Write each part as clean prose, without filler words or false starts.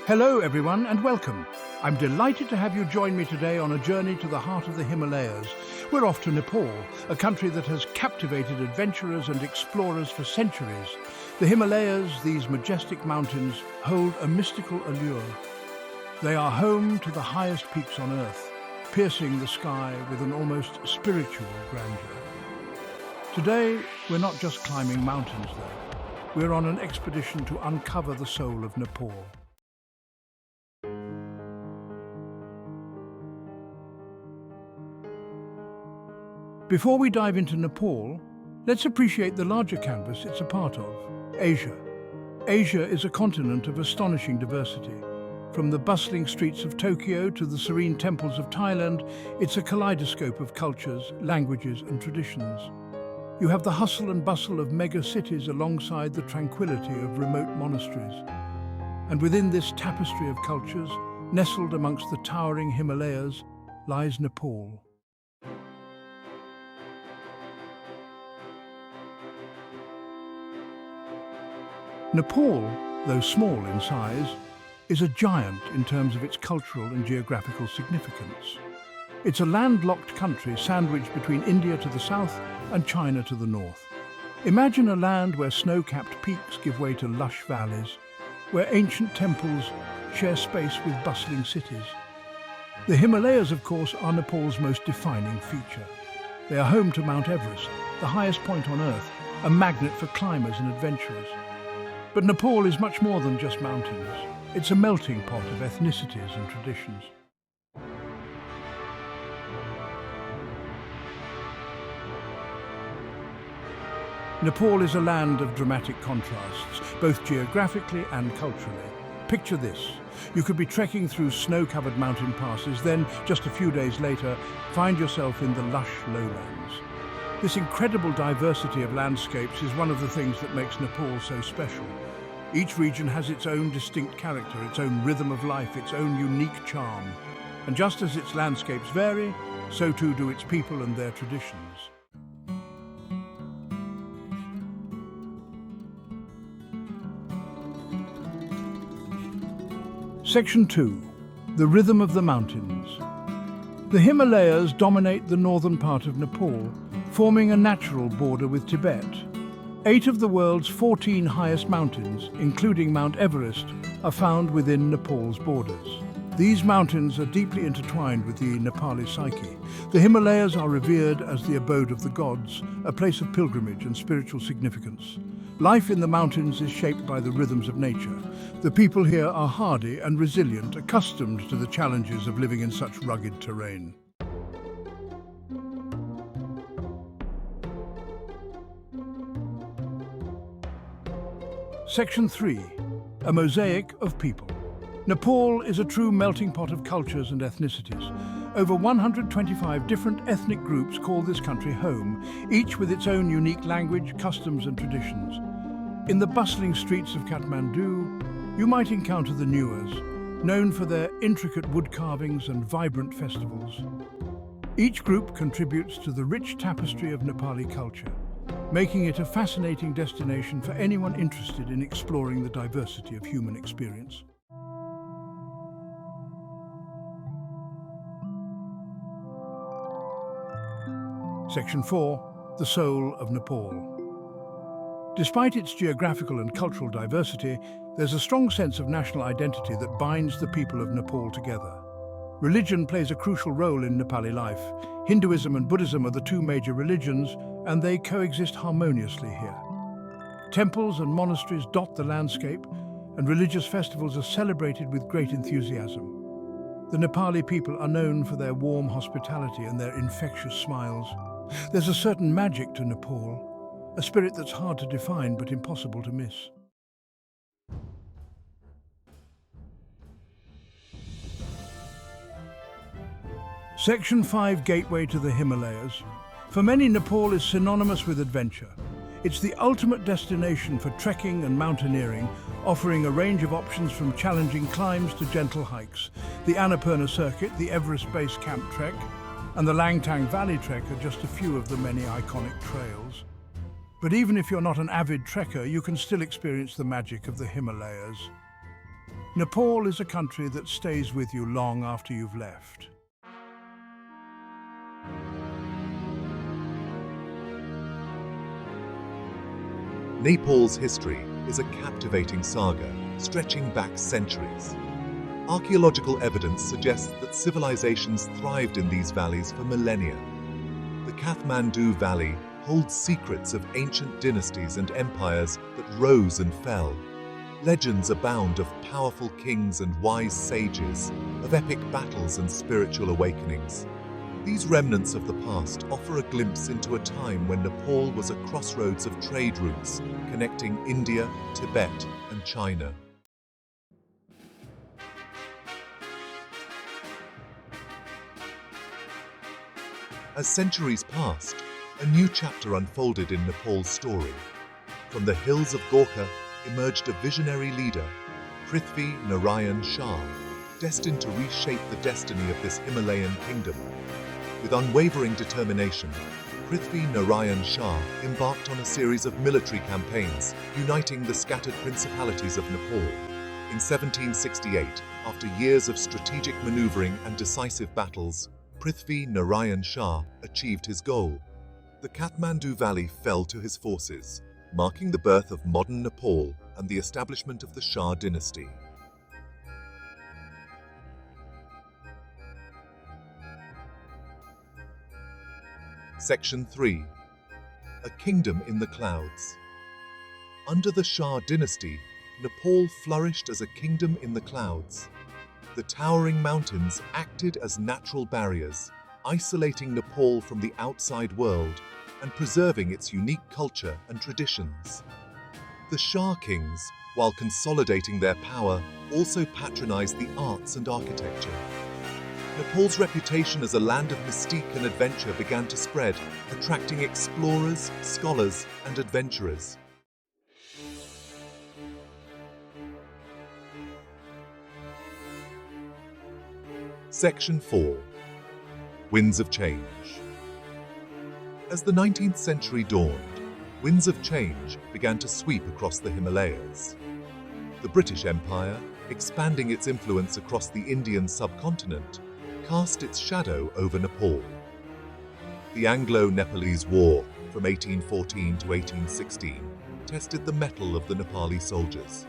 Hello everyone and welcome. I'm delighted to have you join me today on a journey to the heart of the Himalayas. We're off to Nepal, a country that has captivated adventurers and explorers for centuries. The Himalayas, these majestic mountains, hold a mystical allure. They are home to the highest peaks on Earth, piercing the sky with an almost spiritual grandeur. Today, we're not just climbing mountains though. We're on an expedition to uncover the soul of Nepal. Before we dive into Nepal, let's appreciate the larger canvas it's a part of, Asia. Asia is a continent of astonishing diversity. From the bustling streets of Tokyo to the serene temples of Thailand, it's a kaleidoscope of cultures, languages and traditions. You have the hustle and bustle of mega cities alongside the tranquility of remote monasteries. And within this tapestry of cultures, nestled amongst the towering Himalayas, lies Nepal. Nepal, though small in size, is a giant in terms of its cultural and geographical significance. It's a landlocked country sandwiched between India to the south and China to the north. Imagine a land where snow-capped peaks give way to lush valleys, where ancient temples share space with bustling cities. The Himalayas, of course, are Nepal's most defining feature. They are home to Mount Everest, the highest point on Earth, a magnet for climbers and adventurers. But Nepal is much more than just mountains. It's a melting pot of ethnicities and traditions. Nepal is a land of dramatic contrasts, both geographically and culturally. Picture this. You could be trekking through snow-covered mountain passes, then, just a few days later, find yourself in the lush lowlands. This incredible diversity of landscapes is one of the things that makes Nepal so special. Each region has its own distinct character, its own rhythm of life, its own unique charm. And just as its landscapes vary, so too do its people and their traditions. Section 2. The Rhythm of the Mountains. The Himalayas dominate the northern part of Nepal, forming a natural border with Tibet. 8 of the world's 14 highest mountains, including Mount Everest, are found within Nepal's borders. These mountains are deeply intertwined with the Nepali psyche. The Himalayas are revered as the abode of the gods, a place of pilgrimage and spiritual significance. Life in the mountains is shaped by the rhythms of nature. The people here are hardy and resilient, accustomed to the challenges of living in such rugged terrain. Section 3. A mosaic of people. Nepal is a true melting pot of cultures and ethnicities. Over 125 different ethnic groups call this country home, each with its own unique language, customs and traditions. In the bustling streets of Kathmandu, you might encounter the Nuers, known for their intricate wood carvings and vibrant festivals. Each group contributes to the rich tapestry of Nepali culture, making it a fascinating destination for anyone interested in exploring the diversity of human experience. Section 4. The Soul of Nepal. Despite its geographical and cultural diversity, there's a strong sense of national identity that binds the people of Nepal together. Religion plays a crucial role in Nepali life. Hinduism and Buddhism are the 2 major religions, and they coexist harmoniously here. Temples and monasteries dot the landscape, and religious festivals are celebrated with great enthusiasm. The Nepali people are known for their warm hospitality and their infectious smiles. There's a certain magic to Nepal, a spirit that's hard to define but impossible to miss. Section 5. Gateway to the Himalayas. For many, Nepal is synonymous with adventure. It's the ultimate destination for trekking and mountaineering, offering a range of options from challenging climbs to gentle hikes. The Annapurna Circuit, the Everest Base Camp Trek, and the Langtang Valley Trek are just a few of the many iconic trails. But even if you're not an avid trekker, you can still experience the magic of the Himalayas. Nepal is a country that stays with you long after you've left. Nepal's history is a captivating saga stretching back centuries. Archaeological evidence suggests that civilizations thrived in these valleys for millennia. The Kathmandu Valley holds secrets of ancient dynasties and empires that rose and fell. Legends abound of powerful kings and wise sages, of epic battles and spiritual awakenings. These remnants of the past offer a glimpse into a time when Nepal was a crossroads of trade routes connecting India, Tibet, and China. As centuries passed, a new chapter unfolded in Nepal's story. From the hills of Gorkha emerged a visionary leader, Prithvi Narayan Shah, destined to reshape the destiny of this Himalayan kingdom. With unwavering determination, Prithvi Narayan Shah embarked on a series of military campaigns, uniting the scattered principalities of Nepal. In 1768, after years of strategic maneuvering and decisive battles, Prithvi Narayan Shah achieved his goal. The Kathmandu Valley fell to his forces, marking the birth of modern Nepal and the establishment of the Shah dynasty. Section 3. A Kingdom in the Clouds. Under the Shah dynasty, Nepal flourished as a kingdom in the clouds. The towering mountains acted as natural barriers, isolating Nepal from the outside world and preserving its unique culture and traditions. The Shah kings, while consolidating their power, also patronized the arts and architecture. Nepal's reputation as a land of mystique and adventure began to spread, attracting explorers, scholars, and adventurers. Section 4. Winds of Change. As the 19th century dawned, winds of change began to sweep across the Himalayas. The British Empire, expanding its influence across the Indian subcontinent, cast its shadow over Nepal. The Anglo-Nepalese War from 1814 to 1816 tested the mettle of the Nepali soldiers.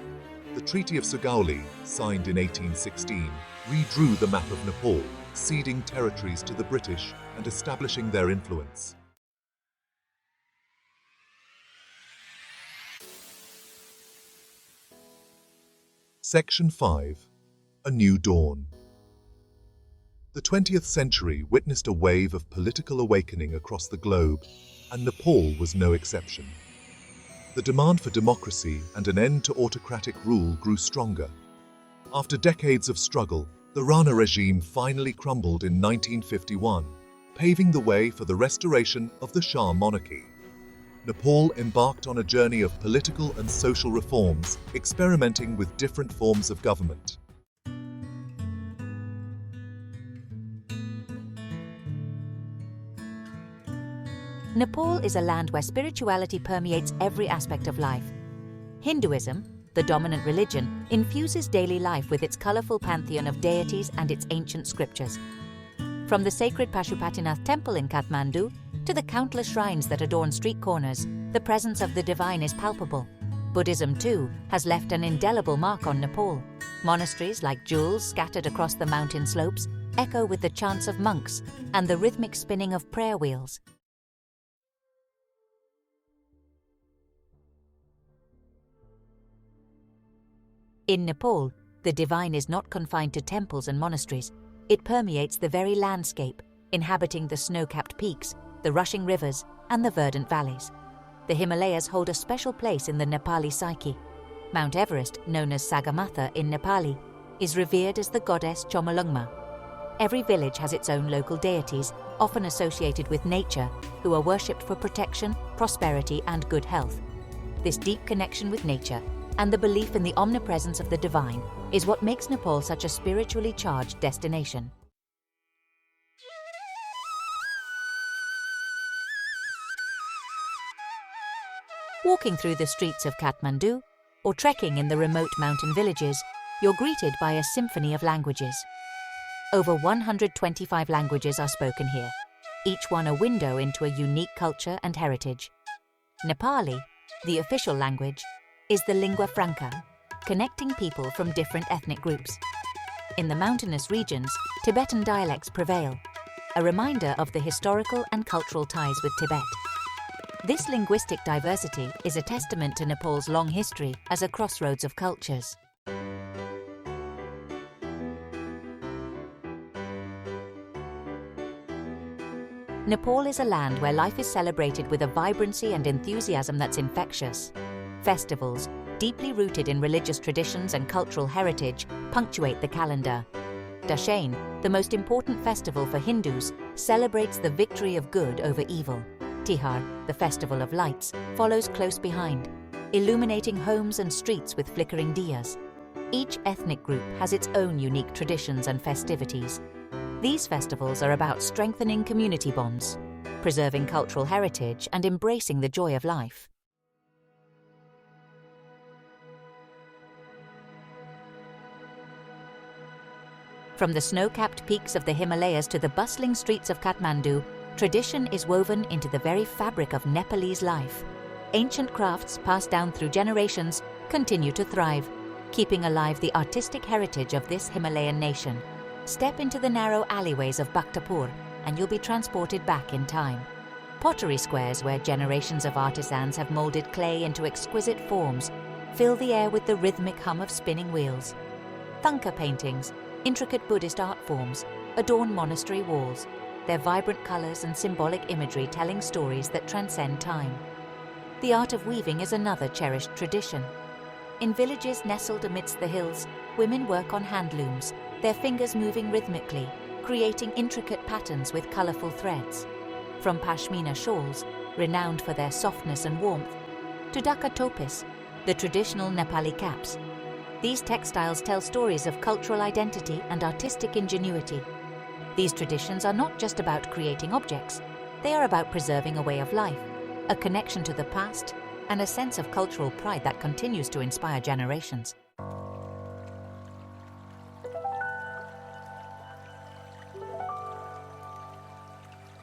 The Treaty of Sugauli, signed in 1816, redrew the map of Nepal, ceding territories to the British and establishing their influence. Section 5. A New Dawn. The 20th century witnessed a wave of political awakening across the globe, and Nepal was no exception. The demand for democracy and an end to autocratic rule grew stronger. After decades of struggle, the Rana regime finally crumbled in 1951, paving the way for the restoration of the Shah monarchy. Nepal embarked on a journey of political and social reforms, experimenting with different forms of government. Nepal is a land where spirituality permeates every aspect of life. Hinduism, the dominant religion, infuses daily life with its colorful pantheon of deities and its ancient scriptures. From the sacred Pashupatinath temple in Kathmandu to the countless shrines that adorn street corners, the presence of the divine is palpable. Buddhism, too, has left an indelible mark on Nepal. Monasteries like jewels scattered across the mountain slopes echo with the chants of monks and the rhythmic spinning of prayer wheels. In Nepal, the divine is not confined to temples and monasteries. It permeates the very landscape, inhabiting the snow-capped peaks, the rushing rivers, and the verdant valleys. The Himalayas hold a special place in the Nepali psyche. Mount Everest, known as Sagarmatha in Nepali, is revered as the goddess Chomolungma. Every village has its own local deities, often associated with nature, who are worshipped for protection, prosperity, and good health. This deep connection with nature and the belief in the omnipresence of the divine is what makes Nepal such a spiritually charged destination. Walking through the streets of Kathmandu or trekking in the remote mountain villages, you're greeted by a symphony of languages. Over 125 languages are spoken here, each one a window into a unique culture and heritage. Nepali, the official language, is the lingua franca, connecting people from different ethnic groups. In the mountainous regions, Tibetan dialects prevail, a reminder of the historical and cultural ties with Tibet. This linguistic diversity is a testament to Nepal's long history as a crossroads of cultures. Nepal is a land where life is celebrated with a vibrancy and enthusiasm that's infectious. Festivals, deeply rooted in religious traditions and cultural heritage, punctuate the calendar. Dashain, the most important festival for Hindus, celebrates the victory of good over evil. Tihar, the festival of lights, follows close behind, illuminating homes and streets with flickering diyas. Each ethnic group has its own unique traditions and festivities. These festivals are about strengthening community bonds, preserving cultural heritage, and embracing the joy of life. From the snow-capped peaks of the Himalayas to the bustling streets of Kathmandu, tradition is woven into the very fabric of Nepalese life. Ancient crafts passed down through generations continue to thrive, keeping alive the artistic heritage of this Himalayan nation. Step into the narrow alleyways of Bhaktapur and you'll be transported back in time. Pottery squares where generations of artisans have molded clay into exquisite forms fill the air with the rhythmic hum of spinning wheels. Thangka paintings, intricate Buddhist art forms, adorn monastery walls, their vibrant colors and symbolic imagery telling stories that transcend time. The art of weaving is another cherished tradition. In villages nestled amidst the hills, women work on handlooms, their fingers moving rhythmically, creating intricate patterns with colorful threads. From pashmina shawls, renowned for their softness and warmth, to dhaka topis, the traditional Nepali caps. These textiles tell stories of cultural identity and artistic ingenuity. These traditions are not just about creating objects, they are about preserving a way of life, a connection to the past, and a sense of cultural pride that continues to inspire generations.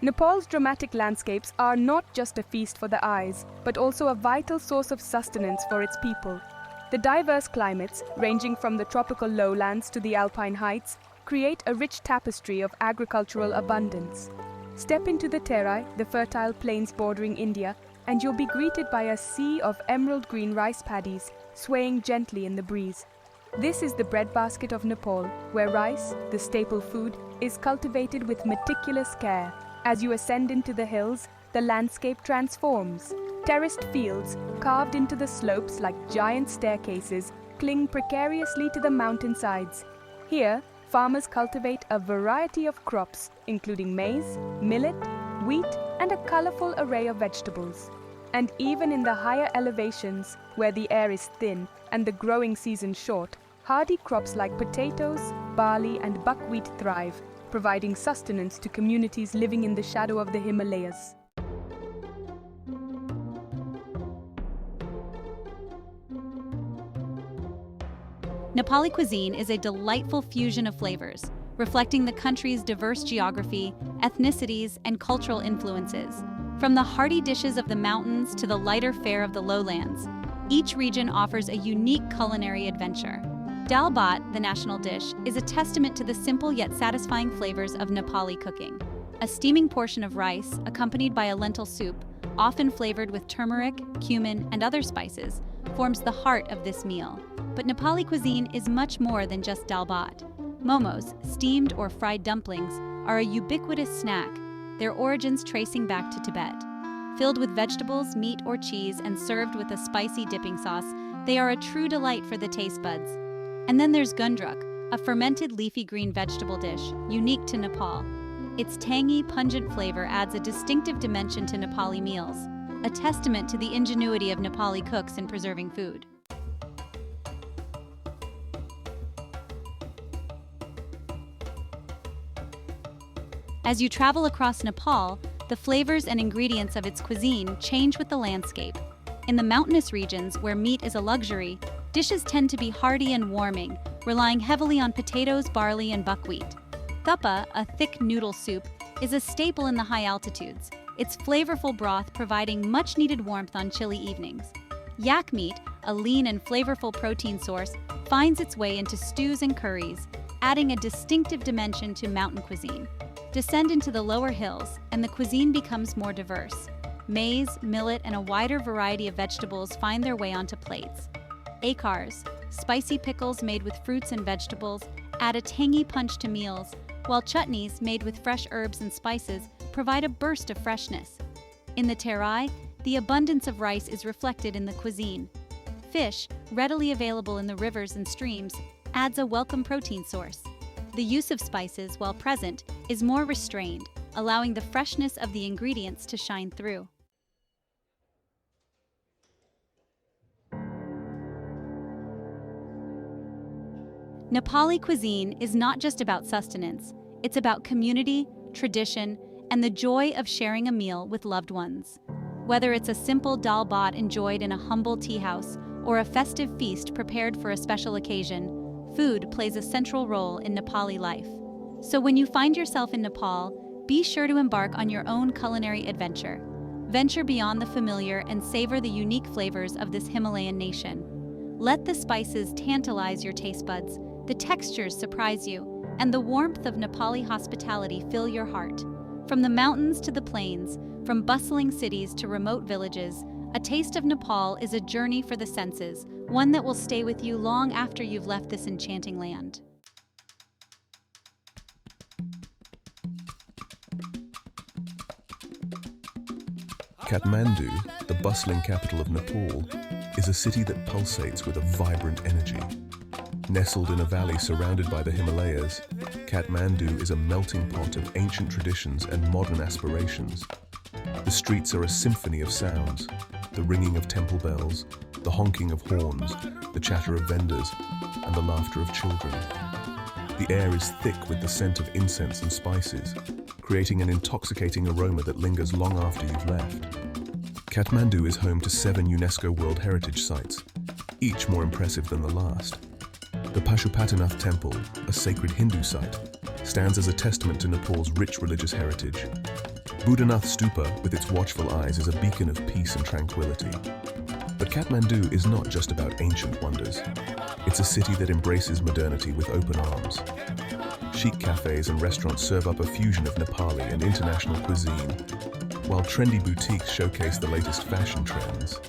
Nepal's dramatic landscapes are not just a feast for the eyes, but also a vital source of sustenance for its people. The diverse climates, ranging from the tropical lowlands to the alpine heights, create a rich tapestry of agricultural abundance. Step into the Terai, the fertile plains bordering India, and you'll be greeted by a sea of emerald green rice paddies swaying gently in the breeze. This is the breadbasket of Nepal, where rice, the staple food, is cultivated with meticulous care. As you ascend into the hills, the landscape transforms. Terraced fields, carved into the slopes like giant staircases, cling precariously to the mountainsides. Here, farmers cultivate a variety of crops, including maize, millet, wheat, and a colorful array of vegetables. And even in the higher elevations, where the air is thin and the growing season short, hardy crops like potatoes, barley, and buckwheat thrive, providing sustenance to communities living in the shadow of the Himalayas. Nepali cuisine is a delightful fusion of flavors, reflecting the country's diverse geography, ethnicities, and cultural influences. From the hearty dishes of the mountains to the lighter fare of the lowlands, each region offers a unique culinary adventure. Dal bhat, the national dish, is a testament to the simple yet satisfying flavors of Nepali cooking. A steaming portion of rice, accompanied by a lentil soup, often flavored with turmeric, cumin, and other spices, forms the heart of this meal. But Nepali cuisine is much more than just dal bhat. Momos, steamed or fried dumplings, are a ubiquitous snack, their origins tracing back to Tibet. Filled with vegetables, meat, or cheese and served with a spicy dipping sauce, they are a true delight for the taste buds. And then there's gundruk, a fermented leafy green vegetable dish unique to Nepal. Its tangy, pungent flavor adds a distinctive dimension to Nepali meals, a testament to the ingenuity of Nepali cooks in preserving food. As you travel across Nepal, the flavors and ingredients of its cuisine change with the landscape. In the mountainous regions, where meat is a luxury, dishes tend to be hearty and warming, relying heavily on potatoes, barley, and buckwheat. Thuppa, a thick noodle soup, is a staple in the high altitudes, its flavorful broth providing much-needed warmth on chilly evenings. Yak meat, a lean and flavorful protein source, finds its way into stews and curries, adding a distinctive dimension to mountain cuisine. Descend into the lower hills, and the cuisine becomes more diverse. Maize, millet, and a wider variety of vegetables find their way onto plates. Akars, spicy pickles made with fruits and vegetables, add a tangy punch to meals, while chutneys made with fresh herbs and spices provide a burst of freshness. In the terai, the abundance of rice is reflected in the cuisine. Fish, readily available in the rivers and streams, adds a welcome protein source. The use of spices, while present, is more restrained, allowing the freshness of the ingredients to shine through. Nepali cuisine is not just about sustenance, it's about community, tradition, and the joy of sharing a meal with loved ones. Whether it's a simple dal bhat enjoyed in a humble tea house or a festive feast prepared for a special occasion, food plays a central role in Nepali life. So when you find yourself in Nepal, be sure to embark on your own culinary adventure. Venture beyond the familiar and savor the unique flavors of this Himalayan nation. Let the spices tantalize your taste buds, the textures surprise you, and the warmth of Nepali hospitality fill your heart. From the mountains to the plains, from bustling cities to remote villages, a taste of Nepal is a journey for the senses, one that will stay with you long after you've left this enchanting land. Kathmandu, the bustling capital of Nepal, is a city that pulsates with a vibrant energy. Nestled in a valley surrounded by the Himalayas, Kathmandu is a melting pot of ancient traditions and modern aspirations. The streets are a symphony of sounds, the ringing of temple bells, the honking of horns, the chatter of vendors, and the laughter of children. The air is thick with the scent of incense and spices, creating an intoxicating aroma that lingers long after you've left. Kathmandu is home to 7 UNESCO World Heritage Sites, each more impressive than the last. The Pashupatinath Temple, a sacred Hindu site, stands as a testament to Nepal's rich religious heritage. Buddhanath Stupa, with its watchful eyes, is a beacon of peace and tranquility. But Kathmandu is not just about ancient wonders. It's a city that embraces modernity with open arms. Chic cafes and restaurants serve up a fusion of Nepali and international cuisine, while trendy boutiques showcase the latest fashion trends.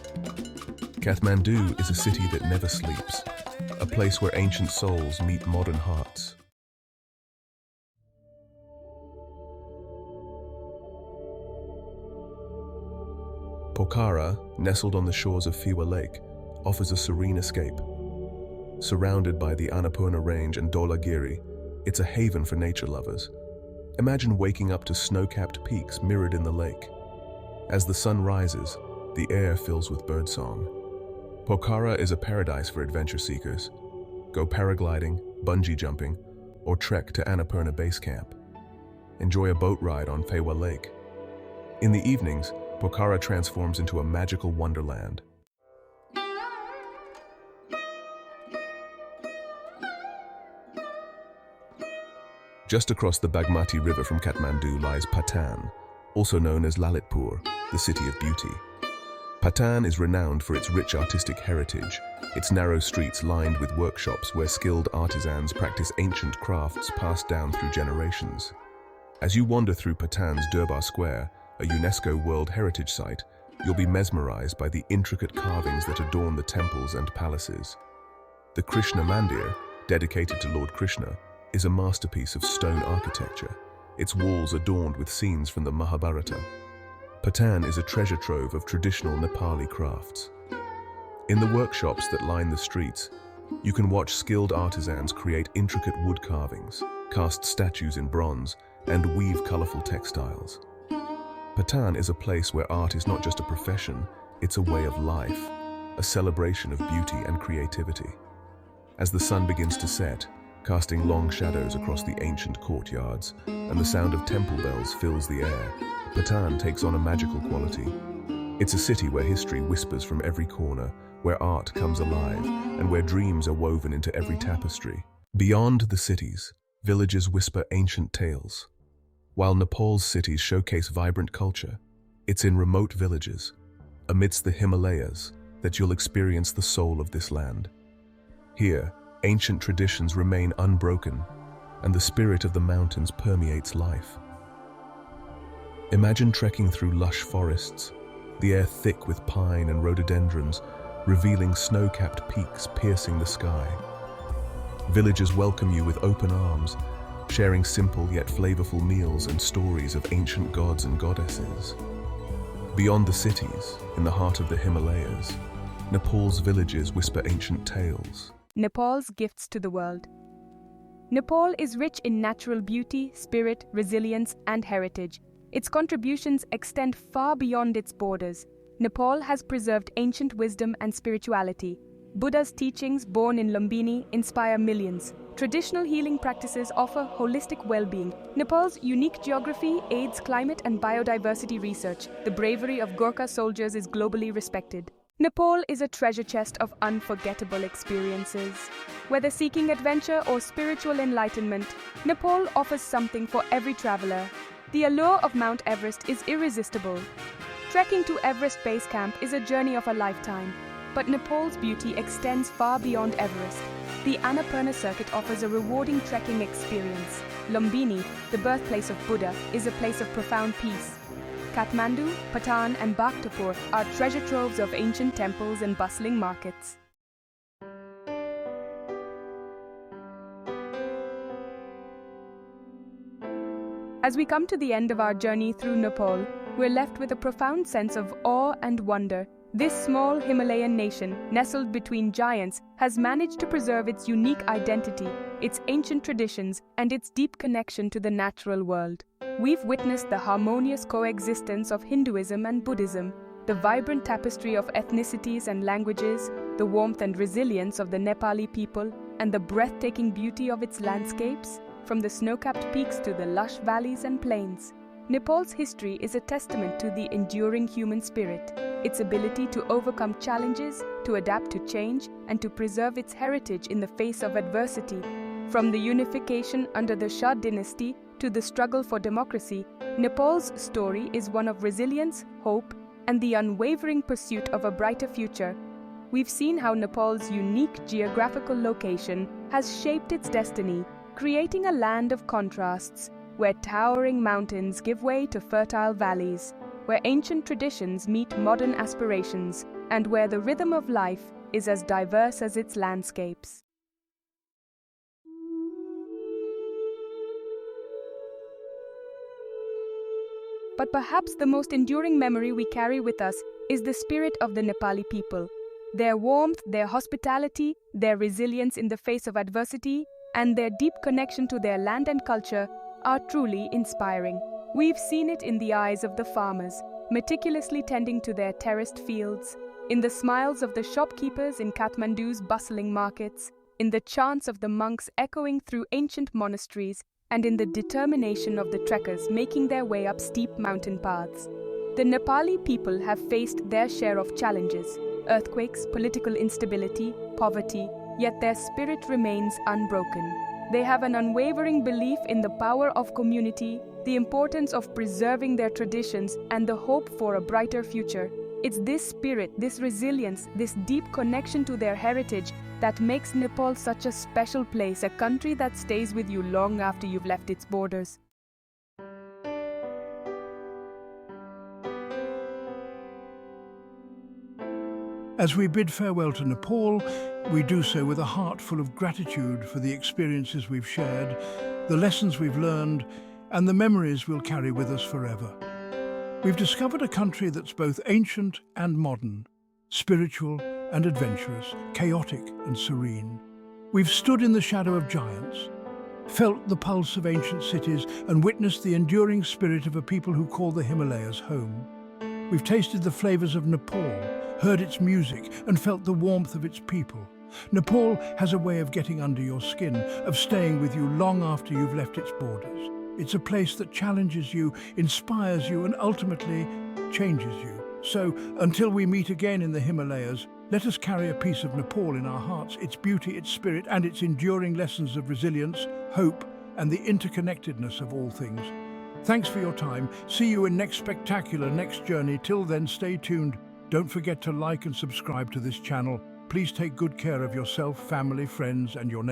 Kathmandu is a city that never sleeps, a place where ancient souls meet modern hearts. Pokhara, nestled on the shores of Fiwa Lake, offers a serene escape. Surrounded by the Annapurna Range and Dholagiri, it's a haven for nature lovers. Imagine waking up to snow-capped peaks mirrored in the lake. As the sun rises, the air fills with birdsong. Pokhara is a paradise for adventure seekers. Go paragliding, bungee jumping, or trek to Annapurna Base Camp. Enjoy a boat ride on Fiwa Lake. In the evenings, Pokhara transforms into a magical wonderland. Just across the Bagmati River from Kathmandu lies Patan, also known as Lalitpur, the city of beauty. Patan is renowned for its rich artistic heritage, its narrow streets lined with workshops where skilled artisans practice ancient crafts passed down through generations. As you wander through Patan's Durbar Square, a UNESCO World Heritage Site, you'll be mesmerized by the intricate carvings that adorn the temples and palaces. The Krishna Mandir, dedicated to Lord Krishna, is a masterpiece of stone architecture, its walls adorned with scenes from the Mahabharata. Patan is a treasure trove of traditional Nepali crafts. In the workshops that line the streets, you can watch skilled artisans create intricate wood carvings, cast statues in bronze, and weave colorful textiles. Patan is a place where art is not just a profession, it's a way of life, a celebration of beauty and creativity. As the sun begins to set, casting long shadows across the ancient courtyards, and the sound of temple bells fills the air, Patan takes on a magical quality. It's a city where history whispers from every corner, where art comes alive and where dreams are woven into every tapestry. Beyond the cities, villages whisper ancient tales. While Nepal's cities showcase vibrant culture, it's in remote villages, amidst the Himalayas, that you'll experience the soul of this land. Here, ancient traditions remain unbroken, and the spirit of the mountains permeates life. Imagine trekking through lush forests, the air thick with pine and rhododendrons, revealing snow-capped peaks piercing the sky. Villagers welcome you with open arms, sharing simple yet flavorful meals and stories of ancient gods and goddesses. Beyond the cities, in the heart of the Himalayas, Nepal's villages whisper ancient tales. Nepal's gifts to the world. Nepal is rich in natural beauty, spirit, resilience, and heritage. Its contributions extend far beyond its borders. Nepal has preserved ancient wisdom and spirituality. Buddha's teachings, born in Lumbini, inspire millions. Traditional healing practices offer holistic well-being. Nepal's unique geography aids climate and biodiversity research. The bravery of Gorkha soldiers is globally respected. Nepal is a treasure chest of unforgettable experiences. Whether seeking adventure or spiritual enlightenment, Nepal offers something for every traveler. The allure of Mount Everest is irresistible. Trekking to Everest Base Camp is a journey of a lifetime, but Nepal's beauty extends far beyond Everest. The Annapurna circuit offers a rewarding trekking experience. Lumbini, the birthplace of Buddha, is a place of profound peace. Kathmandu, Patan, and Bhaktapur are treasure troves of ancient temples and bustling markets. As we come to the end of our journey through Nepal, we're left with a profound sense of awe and wonder. This small Himalayan nation, nestled between giants, has managed to preserve its unique identity, its ancient traditions, and its deep connection to the natural world. We've witnessed the harmonious coexistence of Hinduism and Buddhism, the vibrant tapestry of ethnicities and languages, the warmth and resilience of the Nepali people, and the breathtaking beauty of its landscapes, from the snow-capped peaks to the lush valleys and plains. Nepal's history is a testament to the enduring human spirit, its ability to overcome challenges, to adapt to change, and to preserve its heritage in the face of adversity. From the unification under the Shah dynasty to the struggle for democracy, Nepal's story is one of resilience, hope, and the unwavering pursuit of a brighter future. We've seen how Nepal's unique geographical location has shaped its destiny, creating a land of contrasts, where towering mountains give way to fertile valleys, where ancient traditions meet modern aspirations, and where the rhythm of life is as diverse as its landscapes. But perhaps the most enduring memory we carry with us is the spirit of the Nepali people. Their warmth, their hospitality, their resilience in the face of adversity, and their deep connection to their land and culture are truly inspiring. We've seen it in the eyes of the farmers, meticulously tending to their terraced fields, in the smiles of the shopkeepers in Kathmandu's bustling markets, in the chants of the monks echoing through ancient monasteries, and in the determination of the trekkers making their way up steep mountain paths. The Nepali people have faced their share of challenges: earthquakes, political instability, poverty, yet their spirit remains unbroken. They have an unwavering belief in the power of community, the importance of preserving their traditions, and the hope for a brighter future. It's this spirit, this resilience, this deep connection to their heritage that makes Nepal such a special place, a country that stays with you long after you've left its borders. As we bid farewell to Nepal, we do so with a heart full of gratitude for the experiences we've shared, the lessons we've learned, and the memories we'll carry with us forever. We've discovered a country that's both ancient and modern, spiritual and adventurous, chaotic and serene. We've stood in the shadow of giants, felt the pulse of ancient cities, and witnessed the enduring spirit of a people who call the Himalayas home. We've tasted the flavors of Nepal, heard its music, and felt the warmth of its people. Nepal has a way of getting under your skin, of staying with you long after you've left its borders. It's a place that challenges you, inspires you, and ultimately changes you. So, until we meet again in the Himalayas, Let us carry a piece of Nepal in our hearts, its beauty, its spirit, and its enduring lessons of resilience, hope, and the interconnectedness of all things. Thanks for your time. See you in next spectacular, next journey. Till then, stay tuned. Don't forget to like and subscribe to this channel. Please take good care of yourself, family, friends, and your neighbors.